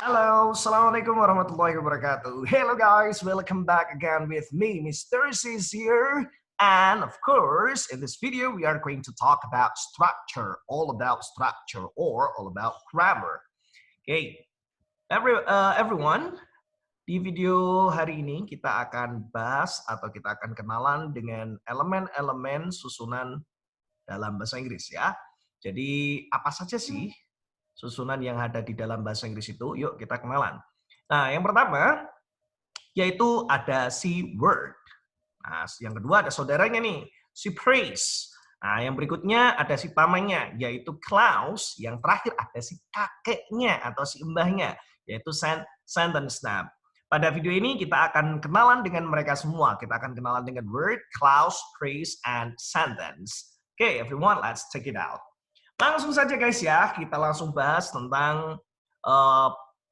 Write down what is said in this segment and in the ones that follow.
Hello, Assalamualaikum warahmatullahi wabarakatuh. Hello guys, welcome back again with me, Mr. Sis here. And of course, in this video, we are going to talk about structure, all about structure or all about grammar. Okay, everyone, di video hari ini kita akan bahas atau kita akan kenalan dengan elemen-elemen susunan dalam bahasa Inggris ya. Jadi apa saja sih susunan yang ada di dalam bahasa Inggris itu? Yuk kita kenalan. Nah, yang pertama yaitu ada si word. Nah, yang kedua ada saudaranya nih, si praise. Nah, yang berikutnya ada si pamannya, yaitu clause. Yang terakhir ada si kakeknya atau si mbahnya, yaitu sentence. Nah, pada video ini kita akan kenalan dengan mereka semua. Kita akan kenalan dengan word, clause, phrase, and sentence. Okay, everyone, let's check it out. Langsung saja guys ya, kita langsung bahas tentang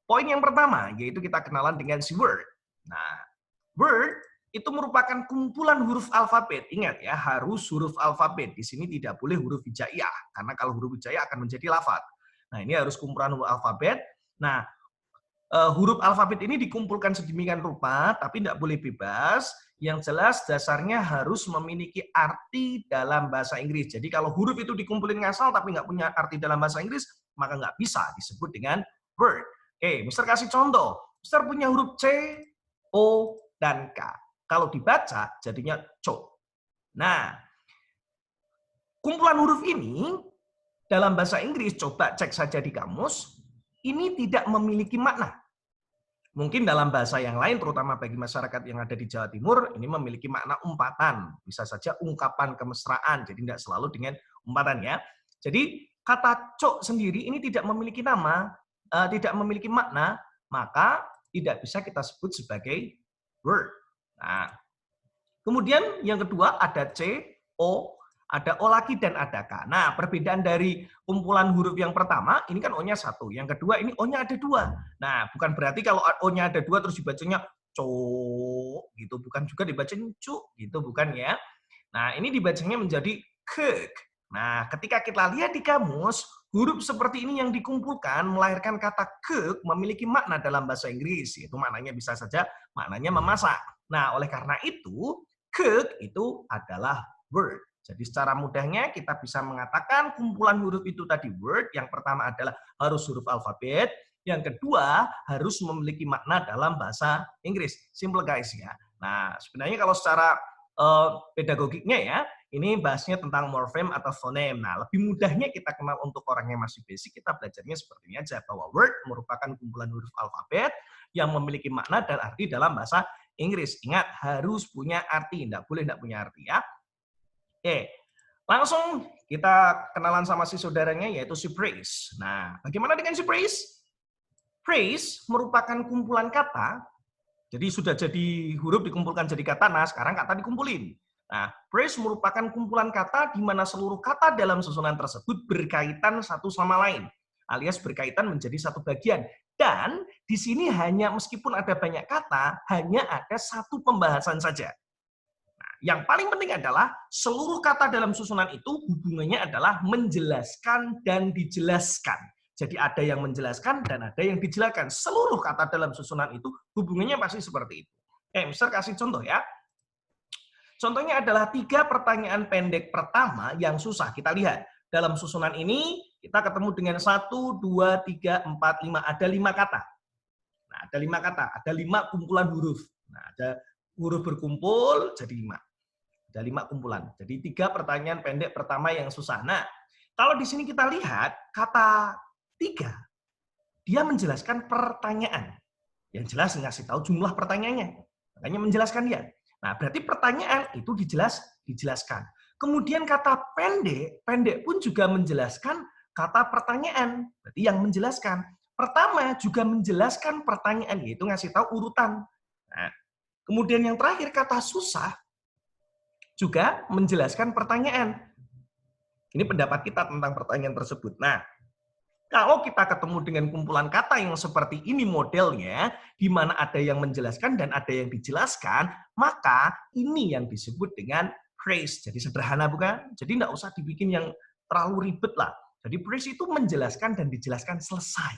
poin yang pertama, yaitu kita kenalan dengan si word. Nah, word itu merupakan kumpulan huruf alfabet. Ingat ya, harus huruf alfabet. Di sini tidak boleh huruf hijaiyah, karena kalau huruf hijaiyah akan menjadi lafaz. Nah, ini harus kumpulan huruf alfabet. Nah, huruf alfabet ini dikumpulkan sedemikian rupa, tapi tidak boleh bebas. Yang jelas dasarnya harus memiliki arti dalam bahasa Inggris. Jadi kalau huruf itu dikumpulin ngasal tapi nggak punya arti dalam bahasa Inggris, maka nggak bisa disebut dengan word. Oke, Mister kasih contoh. Mister punya huruf C, O, dan K. Kalau dibaca jadinya co. Nah, kumpulan huruf ini dalam bahasa Inggris, coba cek saja di kamus, ini tidak memiliki makna. Mungkin dalam bahasa yang lain, terutama bagi masyarakat yang ada di Jawa Timur, ini memiliki makna umpatan. Bisa saja ungkapan kemesraan, jadi tidak selalu dengan umpatan ya. Jadi kata cok sendiri ini tidak memiliki nama, tidak memiliki makna, maka tidak bisa kita sebut sebagai word. Nah, kemudian yang kedua ada C, O, ada O lagi dan ada K. Nah, perbedaan dari kumpulan huruf yang pertama, ini kan O-nya satu. Yang kedua, ini O-nya ada dua. Nah, bukan berarti kalau O-nya ada dua terus dibacanya co gitu. Bukan juga dibacanya cu gitu, bukan ya. Nah, ini dibacanya menjadi kek. Nah, ketika kita lihat di kamus, huruf seperti ini yang dikumpulkan melahirkan kata kek memiliki makna dalam bahasa Inggris. Itu maknanya bisa saja maknanya memasak. Nah, oleh karena itu, kek itu adalah word. Jadi secara mudahnya kita bisa mengatakan kumpulan huruf itu tadi word. Yang pertama adalah harus huruf alfabet. Yang kedua harus memiliki makna dalam bahasa Inggris. Simple guys ya. Nah sebenarnya kalau secara pedagogiknya ya, ini bahasnya tentang morfem atau fonem. Nah lebih mudahnya kita kenal untuk orang yang masih basic, kita belajarnya seperti ini aja. Bahwa word merupakan kumpulan huruf alfabet yang memiliki makna dan arti dalam bahasa Inggris. Ingat harus punya arti, tidak boleh tidak punya arti ya. Oke, langsung kita kenalan sama si saudaranya yaitu si praise. Nah, bagaimana dengan si praise? Praise merupakan kumpulan kata, jadi sudah jadi huruf dikumpulkan jadi kata, nah sekarang kata dikumpulin. Nah, praise merupakan kumpulan kata di mana seluruh kata dalam susunan tersebut berkaitan satu sama lain, alias berkaitan menjadi satu bagian. Dan di sini hanya meskipun ada banyak kata, hanya ada satu pembahasan saja. Yang paling penting adalah seluruh kata dalam susunan itu hubungannya adalah menjelaskan dan dijelaskan. Jadi ada yang menjelaskan dan ada yang dijelaskan. Seluruh kata dalam susunan itu hubungannya pasti seperti itu. Mister kasih contoh ya. Contohnya adalah 3 pertanyaan pendek pertama yang susah. Kita lihat. Dalam susunan ini kita ketemu dengan 1, 2, 3, 4, 5. Ada 5 kata. Nah, ada 5 kata. Ada 5 kumpulan huruf. Nah, ada huruf berkumpul jadi 5. Ada 5 kumpulan. Jadi 3 pertanyaan pendek pertama yang susah. Nah, kalau di sini kita lihat kata 3, dia menjelaskan pertanyaan. Yang jelas ngasih tahu jumlah pertanyaannya. Makanya menjelaskan dia. Nah, berarti pertanyaan itu dijelaskan. Kemudian kata pendek, pendek pun juga menjelaskan kata pertanyaan. Berarti yang menjelaskan. Pertama juga menjelaskan pertanyaan, yaitu ngasih tahu urutan. Nah, kemudian yang terakhir kata susah, juga menjelaskan pertanyaan. Ini pendapat kita tentang pertanyaan tersebut. Nah, kalau kita ketemu dengan kumpulan kata yang seperti ini modelnya, di mana ada yang menjelaskan dan ada yang dijelaskan, maka ini yang disebut dengan phrase. Jadi sederhana bukan? Jadi nggak usah dibikin yang terlalu ribet lah. Jadi phrase itu menjelaskan dan dijelaskan selesai.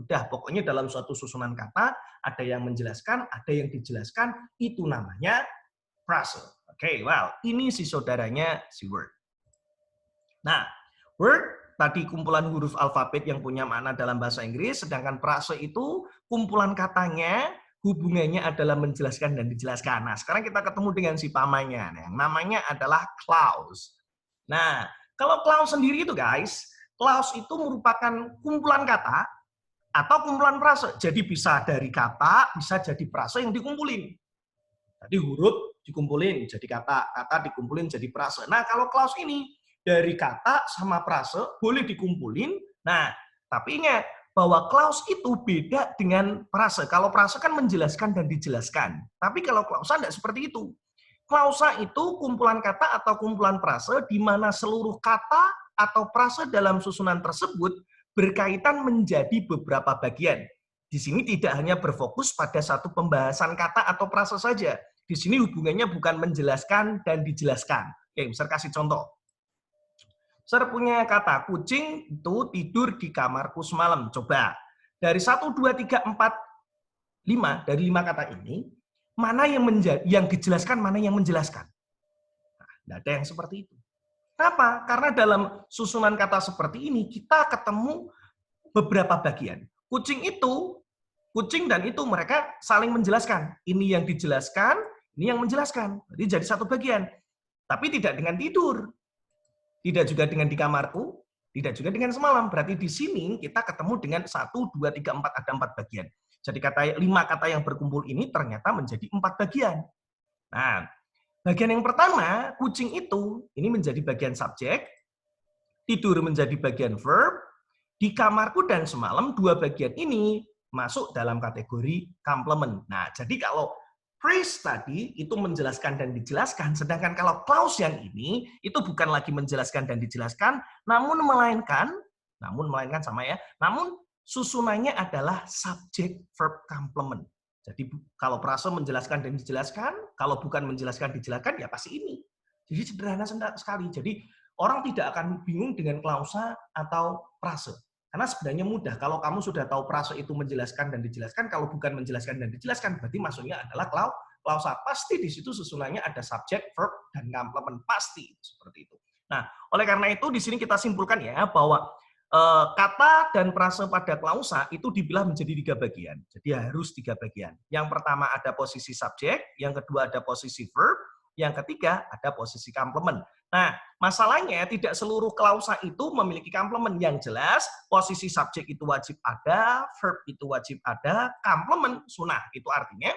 Sudah, pokoknya dalam suatu susunan kata, ada yang menjelaskan, ada yang dijelaskan, itu namanya frase. Oke, well, ini si saudaranya si word. Nah, word tadi kumpulan huruf alfabet yang punya makna dalam bahasa Inggris, sedangkan frase itu kumpulan katanya, hubungannya adalah menjelaskan dan dijelaskan. Nah, sekarang kita ketemu dengan si pamannya. Nah, namanya adalah clause. Nah, kalau clause sendiri itu guys, clause itu merupakan kumpulan kata atau kumpulan frase. Jadi bisa dari kata, bisa jadi frase yang dikumpulin. Tadi huruf dikumpulin jadi kata, kata dikumpulin jadi frase. Nah, kalau clause ini dari kata sama frase boleh dikumpulin. Nah, tapi ingat bahwa clause itu beda dengan frase. Kalau frase kan menjelaskan dan dijelaskan. Tapi kalau klausa tidak seperti itu. Klausa itu kumpulan kata atau kumpulan frase di mana seluruh kata atau frase dalam susunan tersebut berkaitan menjadi beberapa bagian. Di sini tidak hanya berfokus pada satu pembahasan kata atau frase saja. Di sini hubungannya bukan menjelaskan dan dijelaskan. Oke, misal kasih contoh. Saya punya kata, kucing itu tidur di kamarku semalam. Coba, dari 1, 2, 3, 4, 5, dari 5 kata ini, mana yang dijelaskan, mana yang menjelaskan? Nah, tidak ada yang seperti itu. Kenapa? Karena dalam susunan kata seperti ini, kita ketemu beberapa bagian. Kucing dan itu mereka saling menjelaskan. Ini yang dijelaskan, ini yang menjelaskan. Jadi jadi satu bagian. Tapi tidak dengan tidur. Tidak juga dengan di kamarku, tidak juga dengan semalam. Berarti di sini kita ketemu dengan 1, 2, 3, 4, ada 4 bagian. Jadi 5 kata yang berkumpul ini ternyata menjadi 4 bagian. Nah, bagian yang pertama, kucing itu, ini menjadi bagian subjek, tidur menjadi bagian verb, di kamarku dan semalam 2 bagian ini masuk dalam kategori complement. Nah, jadi kalau phrase tadi itu menjelaskan dan dijelaskan, sedangkan kalau clause yang ini itu bukan lagi menjelaskan dan dijelaskan, namun melainkan sama ya, namun susunannya adalah subject verb complement. Jadi kalau frase menjelaskan dan dijelaskan, kalau bukan menjelaskan dijelaskan ya pasti ini. Jadi sederhana sekali. Jadi orang tidak akan bingung dengan klausa atau frase. Karena sebenarnya mudah. Kalau kamu sudah tahu frase itu menjelaskan dan dijelaskan, kalau bukan menjelaskan dan dijelaskan, berarti maksudnya adalah klausa. Pasti di situ susunannya ada subjek, verb, dan complement. Pasti seperti itu. Nah, oleh karena itu di sini kita simpulkan ya bahwa kata dan frase pada klausa itu dibelah menjadi 3 bagian. Jadi harus 3 bagian. Yang pertama ada posisi subjek, yang kedua ada posisi verb, yang ketiga ada posisi complement. Nah, masalahnya tidak seluruh klausa itu memiliki complement. Yang jelas, posisi subjek itu wajib ada, verb itu wajib ada, complement sunnah. Itu artinya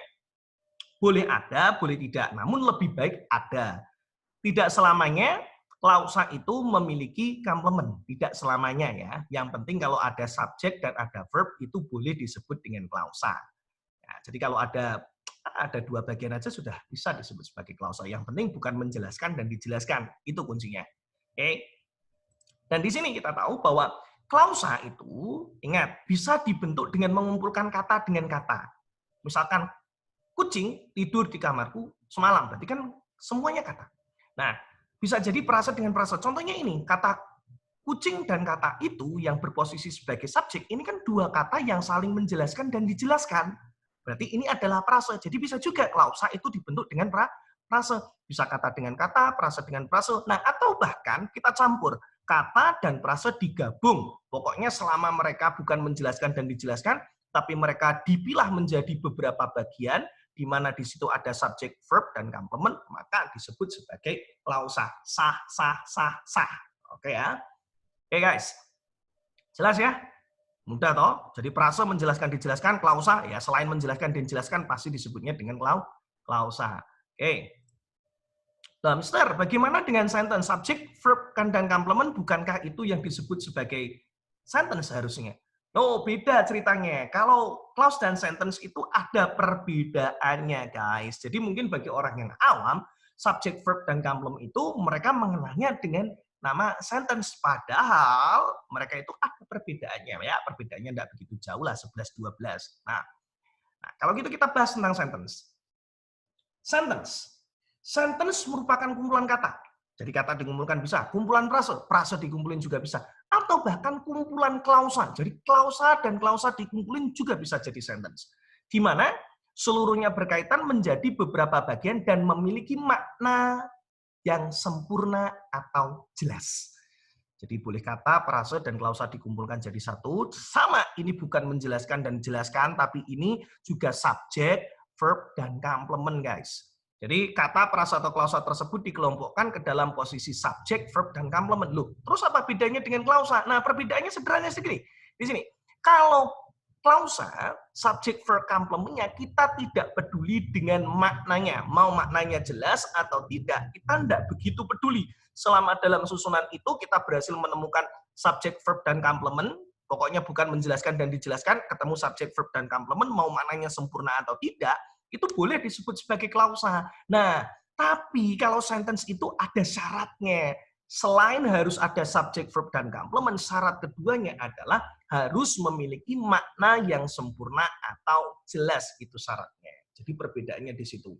boleh ada, boleh tidak. Namun lebih baik ada. Tidak selamanya klausa itu memiliki complement. Tidak selamanya ya. Yang penting kalau ada subjek dan ada verb itu boleh disebut dengan klausa. Ya, jadi kalau ada 2 bagian aja sudah bisa disebut sebagai klausa. Yang penting bukan menjelaskan dan dijelaskan. Itu kuncinya. Oke. Dan di sini kita tahu bahwa klausa itu, ingat, bisa dibentuk dengan mengumpulkan kata dengan kata. Misalkan, kucing tidur di kamarku semalam. Berarti kan semuanya kata. Nah, bisa jadi frase dengan frase. Contohnya ini, kata kucing dan kata itu yang berposisi sebagai subjek, ini kan 2 kata yang saling menjelaskan dan dijelaskan. Berarti ini adalah frase. Jadi bisa juga klausa itu dibentuk dengan frase. Bisa kata dengan kata, frase dengan frase. Nah, atau bahkan kita campur. Kata dan frase digabung. Pokoknya selama mereka bukan menjelaskan dan dijelaskan, tapi mereka dipilah menjadi beberapa bagian, di mana di situ ada subjek, verb, dan complement, maka disebut sebagai klausa. Sah, sah, sah, sah. Oke ya. Oke guys. Jelas ya? Mudah toh? Jadi frase menjelaskan dijelaskan, klausa ya selain menjelaskan dan dijelaskan pasti disebutnya dengan klausa. Oke. Nah, Mister, bagaimana dengan sentence? Subjek, verb, dan complement bukankah itu yang disebut sebagai sentence harusnya? Oh, beda ceritanya. Kalau clause dan sentence itu ada perbedaannya, guys. Jadi mungkin bagi orang yang awam, subjek, verb, dan complement itu mereka mengenalnya dengan nama sentence. Padahal mereka itu ada perbedaannya. Ya, perbedaannya tidak begitu jauh lah, 11-12. Nah, kalau gitu kita bahas tentang sentence. Sentence merupakan kumpulan kata. Jadi kata dikumpulkan bisa. Kumpulan frase, frase dikumpulin juga bisa. Apa atau bahkan kumpulan klausa. Jadi klausa dan klausa dikumpulin juga bisa jadi sentence. Di mana seluruhnya berkaitan menjadi beberapa bagian dan memiliki makna yang sempurna atau jelas. Jadi boleh kata, frase, dan klausa dikumpulkan jadi satu. Sama, ini bukan menjelaskan dan jelaskan, tapi ini juga subjek, verb, dan complement, guys. Jadi kata, frase, atau klausa tersebut dikelompokkan ke dalam posisi subjek, verb, dan complement. Loh, terus apa bedanya dengan klausa? Nah, perbedaannya sederhana segini. Di sini, kalau klausa, subjek, verb, complement-nya kita tidak peduli dengan maknanya. Mau maknanya jelas atau tidak, kita tidak begitu peduli. Selama dalam susunan itu kita berhasil menemukan subjek, verb, dan complement, pokoknya bukan menjelaskan dan dijelaskan, ketemu subjek, verb, dan complement, mau maknanya sempurna atau tidak, itu boleh disebut sebagai klausa. Nah, tapi kalau sentence itu ada syaratnya. Selain harus ada subjek, verb, dan complement, syarat keduanya adalah harus memiliki makna yang sempurna atau jelas, itu syaratnya. Jadi perbedaannya di situ.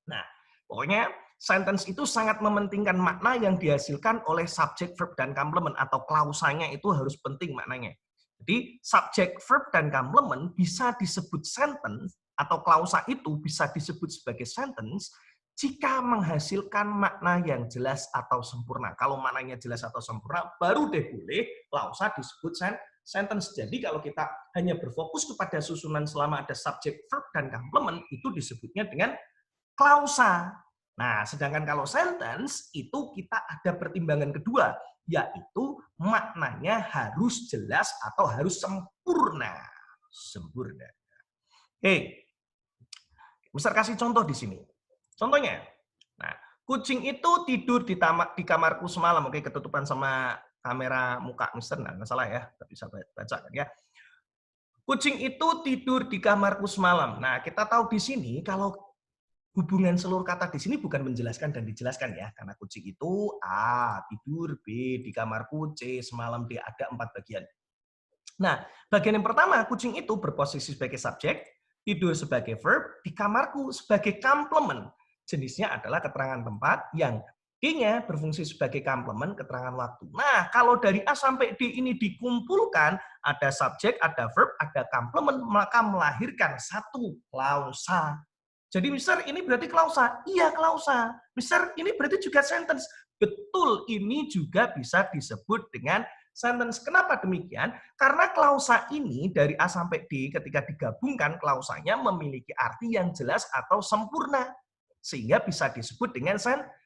Nah, pokoknya sentence itu sangat mementingkan makna yang dihasilkan oleh subjek, verb, dan complement, atau klausanya itu harus penting maknanya. Jadi subjek, verb, dan complement bisa disebut sentence atau klausa itu bisa disebut sebagai sentence jika menghasilkan makna yang jelas atau sempurna. Kalau maknanya jelas atau sempurna, baru deh boleh klausa disebut sentence. Jadi kalau kita hanya berfokus kepada susunan selama ada subjek, verb, dan complement, itu disebutnya dengan klausa. Nah, sedangkan kalau sentence itu kita ada pertimbangan kedua, yaitu maknanya harus jelas atau harus sempurna. Sempurna. Oke. Mister kasih contoh di sini. Contohnya, nah, kucing itu tidur di kamarku semalam. Oke, ketutupan sama kamera muka Mister, nah, nggak salah ya, tapi bisa baca kan ya. Kucing itu tidur di kamarku semalam. Nah, kita tahu di sini kalau hubungan seluruh kata di sini bukan menjelaskan dan dijelaskan ya, karena kucing itu A, tidur, B, di kamarku, C, semalam, D, ada 4 bagian. Nah, bagian yang pertama, kucing itu berposisi sebagai subjek, tidur sebagai verb, di kamarku sebagai complement. Jenisnya adalah keterangan tempat, yang D-nya berfungsi sebagai complement keterangan waktu. Nah, kalau dari A sampai D ini dikumpulkan, ada subjek, ada verb, ada complement, maka melahirkan satu klausa. Jadi, Mister, ini berarti klausa? Iya, klausa. Mister, ini berarti juga sentence? Betul, ini juga bisa disebut dengan sentence. Kenapa demikian? Karena klausa ini dari A sampai D ketika digabungkan, klausanya memiliki arti yang jelas atau sempurna. Sehingga bisa disebut dengan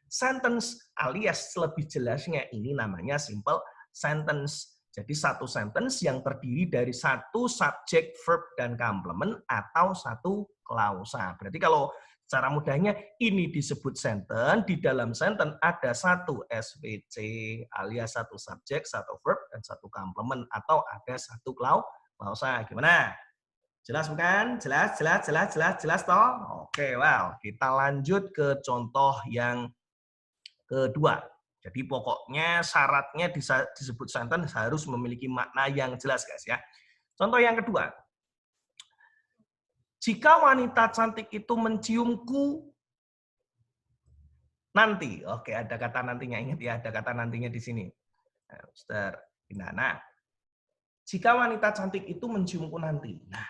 sentence, alias lebih jelasnya ini namanya simple sentence. Jadi satu sentence yang terdiri dari satu subjek, verb, dan complement atau satu klausa. Berarti kalau secara mudahnya ini disebut sentence, di dalam sentence ada satu SVC alias satu subjek, satu verb, dan satu complement atau ada satu klausa. Gimana? Jelas bukan? Jelas toh? Oke, wow. Kita lanjut ke contoh yang kedua. Jadi pokoknya syaratnya disebut sentence harus memiliki makna yang jelas, guys ya. Contoh yang kedua. Jika wanita cantik itu menciumku nanti. Oke, ada kata nantinya. Ingat ya, ada kata nantinya di sini. Nah, Mister Indana. Jika wanita cantik itu menciumku nanti. Nah,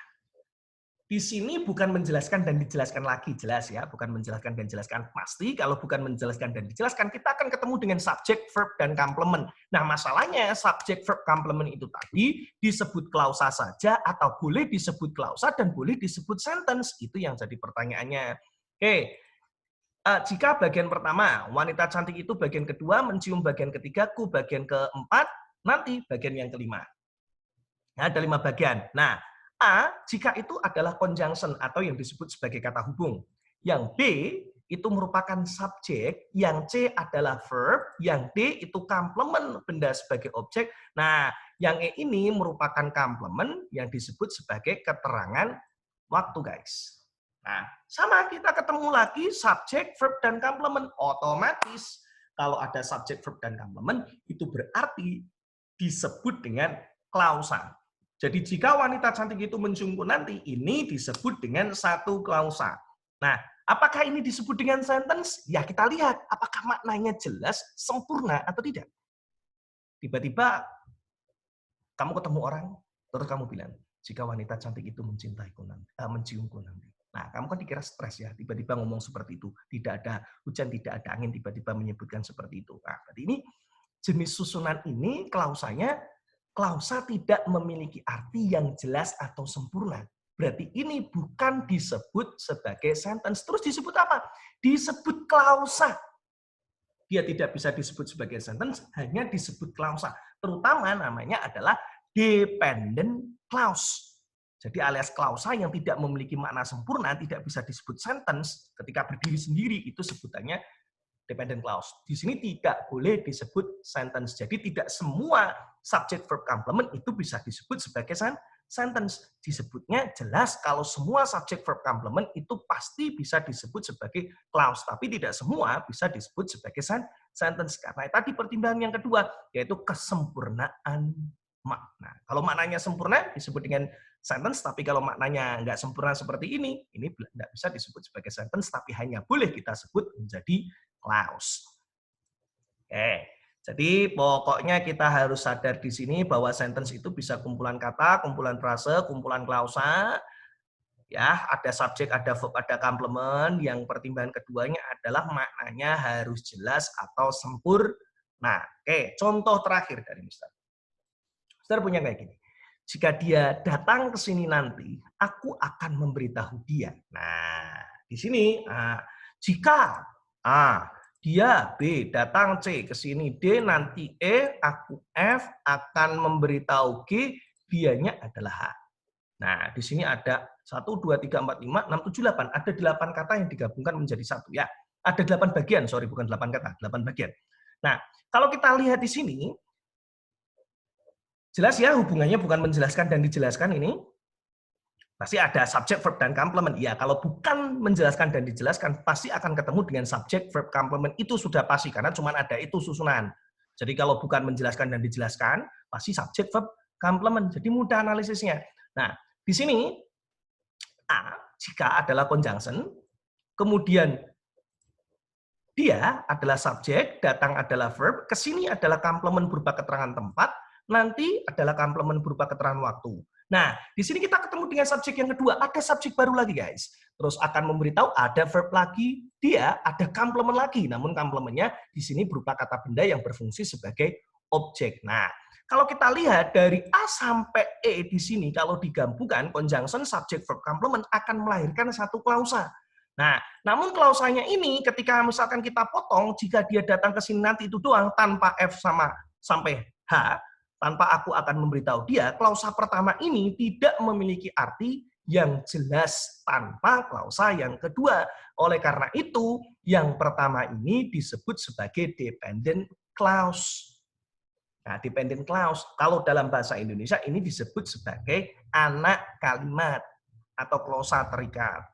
di sini bukan menjelaskan dan dijelaskan lagi, jelas ya, bukan menjelaskan dan dijelaskan. Pasti kalau bukan menjelaskan dan dijelaskan, kita akan ketemu dengan subjek, verb, dan complement. Nah, masalahnya subjek, verb, complement itu tadi disebut klausa saja atau boleh disebut klausa dan boleh disebut sentence. Itu yang jadi pertanyaannya. Oke, jika bagian pertama, wanita cantik itu bagian kedua, mencium bagian ketiga, ku bagian keempat, nanti bagian yang kelima. Nah, ada 5 bagian. Nah, A, jika itu adalah conjunction atau yang disebut sebagai kata hubung. Yang B, itu merupakan subjek. Yang C adalah verb. Yang D, itu complement, benda sebagai objek. Nah, yang E ini merupakan complement yang disebut sebagai keterangan waktu, guys. Nah, sama kita ketemu lagi subjek, verb, dan complement. Otomatis, kalau ada subjek, verb, dan complement, itu berarti disebut dengan klausa. Jadi jika wanita cantik itu menciumku nanti, ini disebut dengan satu klausa. Nah, apakah ini disebut dengan sentence? Ya kita lihat, apakah maknanya jelas, sempurna, atau tidak. Tiba-tiba Kamu ketemu orang, terus kamu bilang, jika wanita cantik itu mencintaiku nanti, menciumku nanti. Nah, kamu kan dikira stres ya, tiba-tiba ngomong seperti itu. Tidak ada hujan, tidak ada angin, tiba-tiba menyebutkan seperti itu. Nah, berarti ini jenis susunan ini klausanya, klausa tidak memiliki arti yang jelas atau sempurna. Berarti ini bukan disebut sebagai sentence. Terus disebut apa? Disebut klausa. Dia tidak bisa disebut sebagai sentence, hanya disebut klausa. Terutama namanya adalah dependent clause. Jadi alias klausa yang tidak memiliki makna sempurna, tidak bisa disebut sentence, ketika berdiri sendiri itu sebutannya dependent clause. Di sini tidak boleh disebut sentence. Jadi tidak semua subject verb complement itu bisa disebut sebagai sentence. Disebutnya jelas kalau semua subject verb complement itu pasti bisa disebut sebagai clause, tapi tidak semua bisa disebut sebagai sentence. Karena tadi pertimbangan yang kedua, yaitu kesempurnaan makna. Kalau maknanya sempurna disebut dengan sentence, tapi kalau maknanya nggak sempurna seperti ini nggak bisa disebut sebagai sentence, tapi hanya boleh kita sebut menjadi clause. Oke. Jadi pokoknya kita harus sadar di sini bahwa sentence itu bisa kumpulan kata, kumpulan frase, kumpulan klausa. Ya, ada subjek, ada verb, ada complement. Yang pertimbangan keduanya adalah maknanya harus jelas atau sempurna. Oke, contoh terakhir dari Mister. Mister punya kayak gini. Jika dia datang ke sini nanti, aku akan memberitahu dia. Nah, di sini jika dia B datang C ke sini D nanti E, aku F akan memberitahu G, dianya adalah H. Nah, di sini ada 1 2 3 4 5 6 7 8. Ada 8 kata yang digabungkan menjadi satu ya. Ada 8 bagian, sorry bukan 8 kata, 8 bagian. Nah, kalau kita lihat di sini jelas ya hubungannya bukan menjelaskan dan dijelaskan ini. Pasti ada subject, verb, dan complement. Ya, kalau bukan menjelaskan dan dijelaskan, pasti akan ketemu dengan subject, verb, complement. Itu sudah pasti, karena cuma ada itu susunan. Jadi kalau bukan menjelaskan dan dijelaskan, pasti subject, verb, complement. Jadi mudah analisisnya. Nah, di sini, A, jika adalah conjunction, kemudian dia adalah subjek, datang adalah verb, kesini adalah complement berupa keterangan tempat, nanti adalah complement berupa keterangan waktu. Nah, di sini kita ketemu dengan subjek yang kedua, ada subjek baru lagi guys. Terus akan memberitahu ada verb lagi, dia ada complement lagi, namun complementnya di sini berupa kata benda yang berfungsi sebagai objek. Nah, kalau kita lihat dari A sampai E di sini, kalau digabungkan conjunction, subject, verb, complement akan melahirkan satu klausa. Nah, namun klausanya ini ketika misalkan kita potong, jika dia datang ke sini nanti itu doang tanpa F sama sampai H, tanpa aku akan memberitahu dia, klausa pertama ini tidak memiliki arti yang jelas tanpa klausa yang kedua. Oleh karena itu, yang pertama ini disebut sebagai dependent clause. Nah, dependent clause, kalau dalam bahasa Indonesia ini disebut sebagai anak kalimat atau klausa terikat.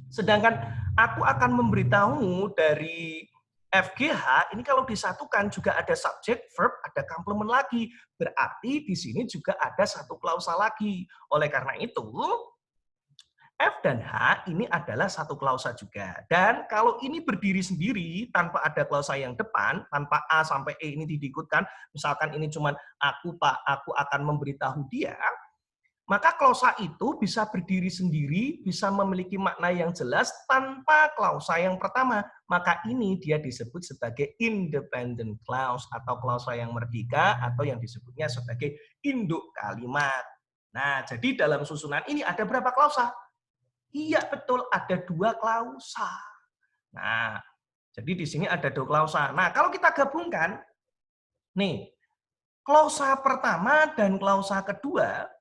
Sedangkan aku akan memberitahu dari FGH, ini kalau disatukan juga ada subjek, verb, ada complement lagi. Berarti di sini juga ada satu klausa lagi. Oleh karena itu, F dan H ini adalah satu klausa juga. Dan kalau ini berdiri sendiri, tanpa ada klausa yang depan, tanpa A sampai E ini diikutkan, misalkan ini cuma aku akan memberitahu dia, maka klausa itu bisa berdiri sendiri, bisa memiliki makna yang jelas tanpa klausa yang pertama. Maka ini dia disebut sebagai independent clause atau klausa yang merdeka atau yang disebutnya sebagai induk kalimat. Nah, jadi dalam susunan ini ada berapa klausa? Iya, betul, ada 2 klausa. Nah, jadi di sini ada 2 klausa. Nah, kalau kita gabungkan, nih, klausa pertama dan klausa kedua,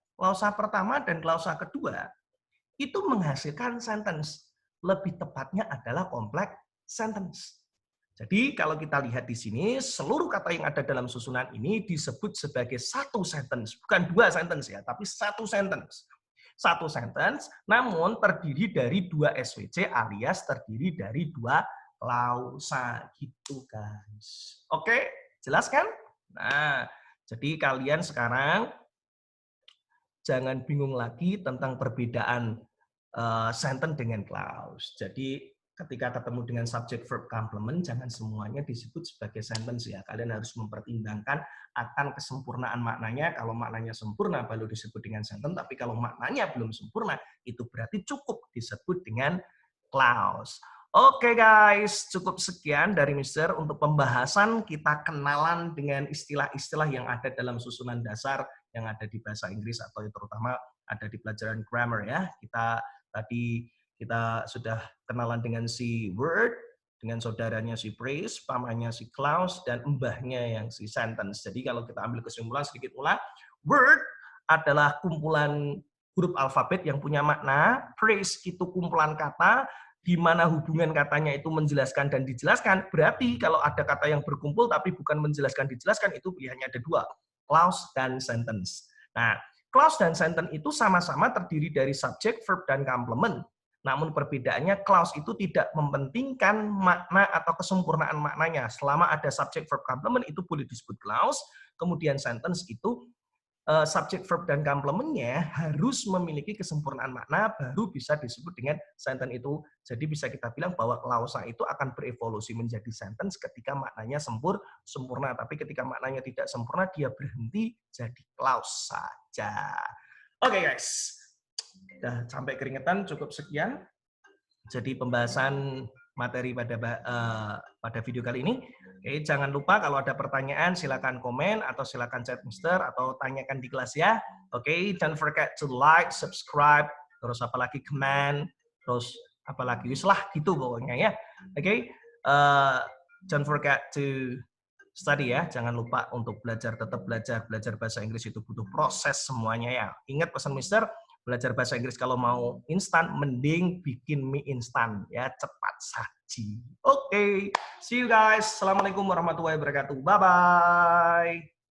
itu menghasilkan sentence. Lebih tepatnya adalah kompleks sentence. Jadi kalau kita lihat di sini, seluruh kata yang ada dalam susunan ini disebut sebagai satu sentence. Bukan 2 sentence ya, tapi satu sentence. Satu sentence, namun terdiri dari 2 SVC alias terdiri dari 2 klausa. Gitu guys. Oke, jelas kan? Nah, jadi kalian sekarang jangan bingung lagi tentang perbedaan sentence dengan clause. Jadi ketika ketemu dengan subject verb complement, jangan semuanya disebut sebagai sentence ya. Kalian harus mempertimbangkan akan kesempurnaan maknanya. Kalau maknanya sempurna baru disebut dengan sentence, tapi kalau maknanya belum sempurna, itu berarti cukup disebut dengan clause. Oke guys, cukup sekian dari Mister untuk pembahasan kita kenalan dengan istilah-istilah yang ada dalam susunan dasar yang ada di bahasa Inggris atau terutama ada di pelajaran grammar ya. Kita sudah kenalan dengan si word, dengan saudaranya si phrase, pamannya si clause, dan mbahnya yang si sentence. Jadi kalau kita ambil kesimpulan sedikit ulang, word adalah kumpulan huruf alfabet yang punya makna, phrase itu kumpulan kata, di mana hubungan katanya itu menjelaskan dan dijelaskan. Berarti kalau ada kata yang berkumpul tapi bukan menjelaskan dijelaskan, itu pilihannya ada dua, clause dan sentence. Nah, clause dan sentence itu sama-sama terdiri dari subject, verb, dan complement. Namun perbedaannya, clause itu tidak mementingkan makna atau kesempurnaan maknanya. Selama ada subject, verb, complement itu boleh disebut clause. Kemudian sentence itu subject, verb, dan complement-nya harus memiliki kesempurnaan makna, baru bisa disebut dengan sentence itu. Jadi bisa kita bilang bahwa klausa itu akan berevolusi menjadi sentence ketika maknanya sempurna. Tapi ketika maknanya tidak sempurna, dia berhenti jadi clause saja. Oke guys, udah sampai keringetan, cukup sekian. Jadi pembahasan materi pada video kali ini. Oke, jangan lupa kalau ada pertanyaan silakan komen atau silakan chat Mister atau tanyakan di kelas ya. Oke, don't forget to like, subscribe, terus apalagi comment, terus apalagi lah gitu pokoknya ya. Oke, don't forget to study ya. Jangan lupa untuk tetap belajar bahasa Inggris itu butuh proses semuanya ya. Ingat pesan Mister, belajar bahasa Inggris kalau mau instan, mending bikin mie instan ya, cepat saji. Oke, see you guys. Assalamualaikum warahmatullahi wabarakatuh. Bye-bye.